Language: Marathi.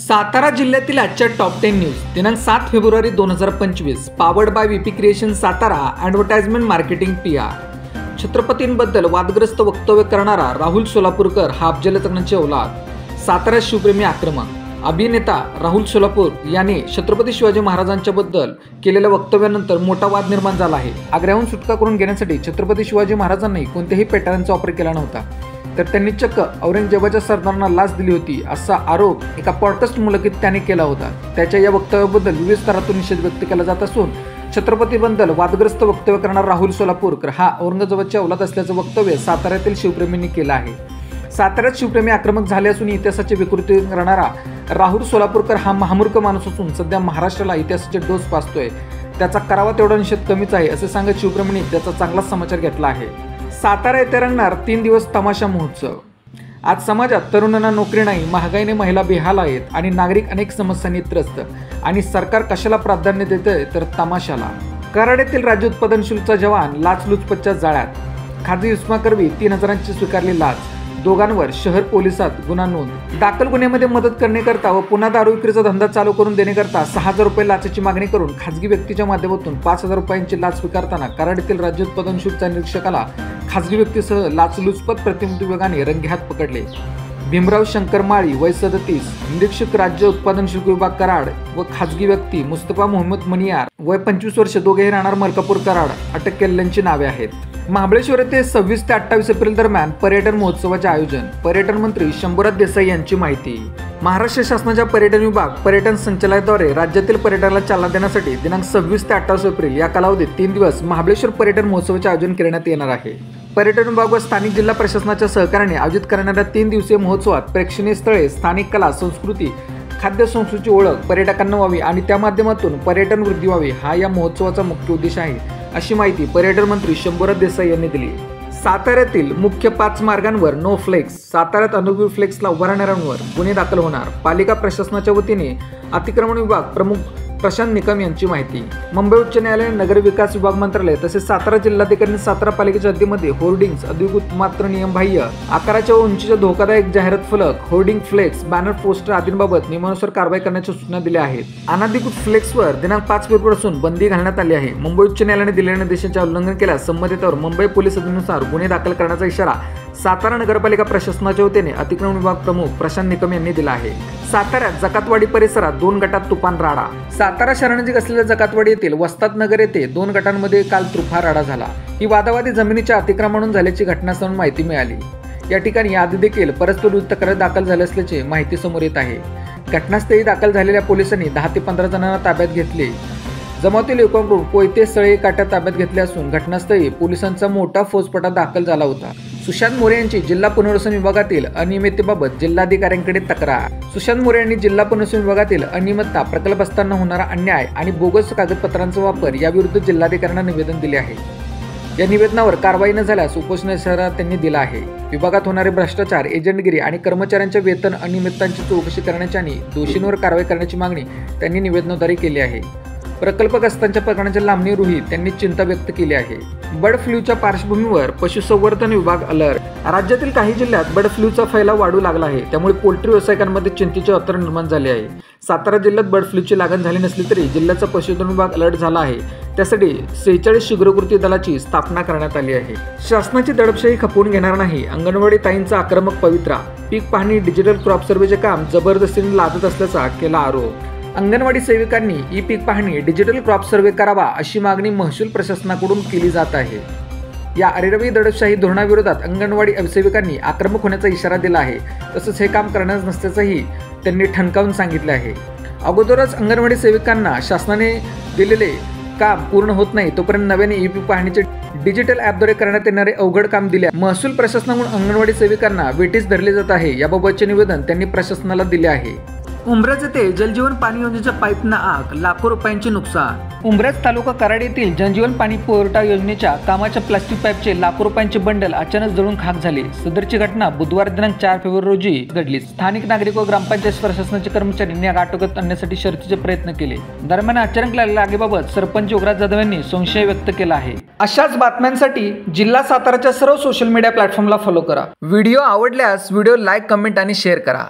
सातारा जिल्ह्यातील आजच्या टॉप 10 न्यूज दिनांक 7 February 2025 powered by VP creation Satara advertisement marketing PR। छत्रपतींबद्दल वादग्रस्त वक्तव्य करणारा राहुल सोलापूरकर हा अफजलखानाची औलाद। सातारा शिवप्रेमी आक्रमक अभिनेता राहुल सोलापूर याने छत्रपती शिवाजी महाराजांच्या बद्दल केलेल्या वक्तव्यानंतर मोठा वाद निर्माण झाला आहे। आग्र्याहून सुटका करून घेण्यासाठी छत्रपती शिवाजी महाराजांनी कोणत्याही पेटाऱ्यांचा वापर केला नव्हता, तर त्यांनी चक्क औरंगजेबाच्या सरदारांना लाच दिली होती असा आरोप एका पॉडकास्ट मुलाखतीत त्याने केला होता। त्याच्या या वक्तव्याबद्दल विविध स्तरातून निषेध व्यक्त केला जात असून छत्रपतीबद्दल वादग्रस्त वक्तव्य करणारा राहुल सोलापूरकर हा औरंगजेबाची औलाद असल्याचं वक्तव्य साताऱ्यातील शिवप्रेमींनी केलं आहे। साताऱ्यात शिवप्रेमी आक्रमक झाले असून इतिहासाची विकृती करणारा राहुल सोलापूरकर हा महामूर्ख माणूस असून सध्या महाराष्ट्राला इतिहासाचे डोस पाचतोय, त्याचा करावा तेवढा निषेध कमीच आहे असे सांगत शिवप्रेमींनी त्याचा चांगलाच समाचार घेतला आहे। सातारा येथे रंगणार 3 दिवस तमाशा महोत्सव। आज समाजात तरुणांना नोकरी नाही, महागाईने महिला बेहाल आहेत आणि नागरिक अनेक समस्यांनी त्रस्त आणि सरकार कशाला प्राधान्य देते तर तमाशाला। कराड येथील राज्य उत्पादन शुल्कचा जवान लाचलुचपतच्या जाळ्यात। खाजगी उस्माकरवी 3,000ची स्वीकारली लाच, दोघांवर शहर पोलिसात गुन्हा नोंद। दाखल गुन्ह्यामध्ये मदत करण्याकरता व पुन्हा दारू विक्रीचा धंदा चालू करून देण्याकरता 6,000 रुपये लाचेची मागणी करून खाजगी व्यक्तीच्या माध्यमातून 5,000 रुपयांची लाच स्वीकारताना कराड येथील राज्य उत्पादन शुल्कच्या निरीक्षकाला खाजगी व्यक्तीसह लाचलुचपत प्रतिबंध विभागाने रंगेहात पकडले। भीमराव शंकर माळी वय 37, निरीक्षक राज्य उत्पादन शुल्क विभाग कराड व खाजगी व्यक्ती मुस्तफा मोहम्मद मनियार वय 25 वर्ष दोघेही राहणार मलकापूर कराड अटक केलेल्यांची नावे आहेत। महाबळेश्वर येथे 26 ते 28 एप्रिल दरम्यान पर्यटन महोत्सवाचे आयोजन। पर्यटन मंत्री शंभूराज देसाई यांची माहिती। महाराष्ट्र शासनाच्या पर्यटन विभाग पर्यटन संचालनालयाद्वारे राज्यातील पर्यटनाला चालना देण्यासाठी दिनांक 26 ते 28 एप्रिल या कालावधीत 3 दिवस महाबळेश्वर पर्यटन महोत्सवाचे आयोजन करण्यात येणार आहे। पर्यटन विभाग व स्थानिक जिल्हा प्रशासनाच्या सहकार्याने आयोजित करणाऱ्या 3 दिवसीय महोत्सवात प्रेक्षणीय स्थळे, स्थानिक कला, संस्कृती, खाद्य संस्कृतीची ओळख पर्यटकांना व्हावी आणि त्या माध्यमातून पर्यटन वृद्धी व्हावी हा या महोत्सवाचा मुख्य उद्देश आहे, अशी माहिती पर्यटन मंत्री शंभूराज देसाई यांनी दिली। साताऱ्यातील मुख्य 5 मार्गांवर नो फ्लेक्स। साताऱ्यात अनोखी फ्लेक्सला उभारणाऱ्यांवर गुन्हे दाखल होणार। पालिका प्रशासनाच्या वतीने अतिक्रमण विभाग प्रमुख प्रशांत निकम यांची माहिती। मुंबई उच्च न्यायालय, नगर विकास विभाग मंत्रालय तसेच सातारा जिल्हाधिकाऱ्यांनी सातारा पालिकेच्या हद्दीमध्ये होर्डिंग्स, अधिकृत मात्र नियमबाह्य आकाराच्या व उंचीच्या धोकादायक जाहिरात फलक, होर्डिंग, फ्लेक्स, बॅनर, पोस्टर आदींबाबत नियमानुसार कारवाई करण्याच्या सूचना दिल्या आहेत। अनधिकृत फ्लेक्सवर दिनांक 5 फेब्रुवारीपासून बंदी घालण्यात आली आहे। मुंबई उच्च न्यायालयाने दिलेल्या निर्देशांचे उल्लंघन केल्यास संबंधितांवर मुंबई पोलीस अधिनियमानुसार गुन्हे दाखल करण्याचा इशारा सातारा नगरपालिका प्रशासनाच्या वतीने अतिक्रमण विभाग प्रमुख प्रशांत निकम यांनी दिला आहे। साताऱ्यात जकातवाडी परिसरात 2 गटात तुफान राडा। सातारा शहरानजीक असलेल्या जकातवाडी येथील वस्तात नगर येथे 2 गटांमध्ये काल तुफान राडा झाला। ही वादावादी जमिनीच्या अतिक्रमणातून झाल्याची घटनास्थळावरून माहिती मिळाली। या ठिकाणी आधी देखील परस्पर विरुद्ध तक्रार दाखल झाली असल्याची माहिती समोर येत आहे। घटनास्थळी दाखल झालेल्या पोलिसांनी 10 ते 15 जणांना ताब्यात घेतले। जमावातील युवकांकडून कोयते, सळे, काट्या ताब्यात घेतले असून घटनास्थळी पोलिसांचा मोठा फौजफाटा दाखल झाला होता। सुशांत मोरे यांची जिल्हा पुनर्वसन विभागातील अनियमिततेबाबत जिल्हाधिकाऱ्यांकडे तक्रार। सुशांत मोरे यांनी जिल्हा पुनर्वसन विभागातील अनियमितता, प्रकल्प असताना होणारा अन्याय आणि बोगस कागदपत्रांचा वापर याविरुद्ध जिल्हाधिकाऱ्यांना निवेदन दिले आहे। या निवेदनावर कारवाई न झाल्यास उपोषण इशारा त्यांनी दिला आहे। विभागात होणारे भ्रष्टाचार, एजंटगिरी आणि कर्मचाऱ्यांच्या वेतन अनियमिततांची चौकशी करण्याची आणि दोषींवर कारवाई करण्याची मागणी त्यांनी निवेदनाद्वारे केली आहे। प्रकल्पग्रस्तांच्या प्रकरणाच्या लांबणी रुही त्यांनी चिंता व्यक्त केली आहे। बर्ड फ्लूच्या पार्श्वभूमीवर पशुसंवर्धन विभाग अलर्ट। राज्यातील काही जिल्ह्यात बर्ड फ्लूचा फैलाव वाढू लागला आहे, त्यामुळे पोल्ट्री व्यावसायिकांमध्ये चिंतेचे वातावरण निर्माण झाले आहे। सातारा जिल्ह्यात बर्ड फ्लूची लागण झाली नसली तरी जिल्ह्याचा पशुधन विभाग अलर्ट झाला आहे। त्यासाठी 46 शीघ्रकृती दलाची स्थापना करण्यात आली आहे। शासनाची दडपशाही खपवून घेणार नाही, अंगणवाडी ताईंचा आक्रमक पवित्रा। पीक पाहणी, डिजिटल क्रॉप सर्व्हेचे काम जबरदस्तीने लादत असल्याचा केला आरोप। अंगणवाडी सेविकांनी ई पीक पाहणी, डिजिटल क्रॉप सर्व्हे करावा अशी मागणी महसूल प्रशासनाकडून केली जात आहे। या अरेरवी दडपशाही धोरणाविरोधात अंगणवाडी सेविकांनी आक्रमक होण्याचा इशारा दिला आहे। तसंच हे काम करण्यास नसल्याचंही त्यांनी ठणकावून सांगितले आहे। अगोदरच अंगणवाडी सेविकांना शासनाने दिलेले काम पूर्ण होत नाही तोपर्यंत नव्याने ई पीक पाहणीचे डिजिटल ॲपद्वारे करण्यात येणारे अवघड काम दिले। महसूल प्रशासनाकडून अंगणवाडी सेविकांना वेठीस धरले जात आहे, याबाबतचे निवेदन त्यांनी प्रशासनाला दिले आहे। उंब्रज येथे जलजीवन पाणी योजनेच्या पाईपना आग, लाखो रुपयांचे नुकसान। उंब्रज तालुका कराड येथील जलजीवन पाणी पुरवठा योजनेच्या कामाच्या प्लास्टिक पाईपचे लाखो रुपयांचे बंडल अचानक जळून खाक झाले। सदरची घटना बुधवार दिनांक 4 फेब्रुवारी रोजी घडली। स्थानिक नागरिक व ग्रामपंचायत प्रशासनाचे कर्मचाऱ्यांनी आग आटोक्यात आणण्यासाठी शर्थीचे प्रयत्न केले। दरम्यान अचानक लागलेल्या आगीबाबत सरपंच योगराज जाधव यांनी संशय व्यक्त केला आहे। अशाच बातम्यांसाठी जिल्हा साताराच्या सर्व सोशल मीडिया प्लॅटफॉर्मला फॉलो करा। व्हिडिओ आवडल्यास व्हिडिओ लाईक, कमेंट आणि शेअर करा।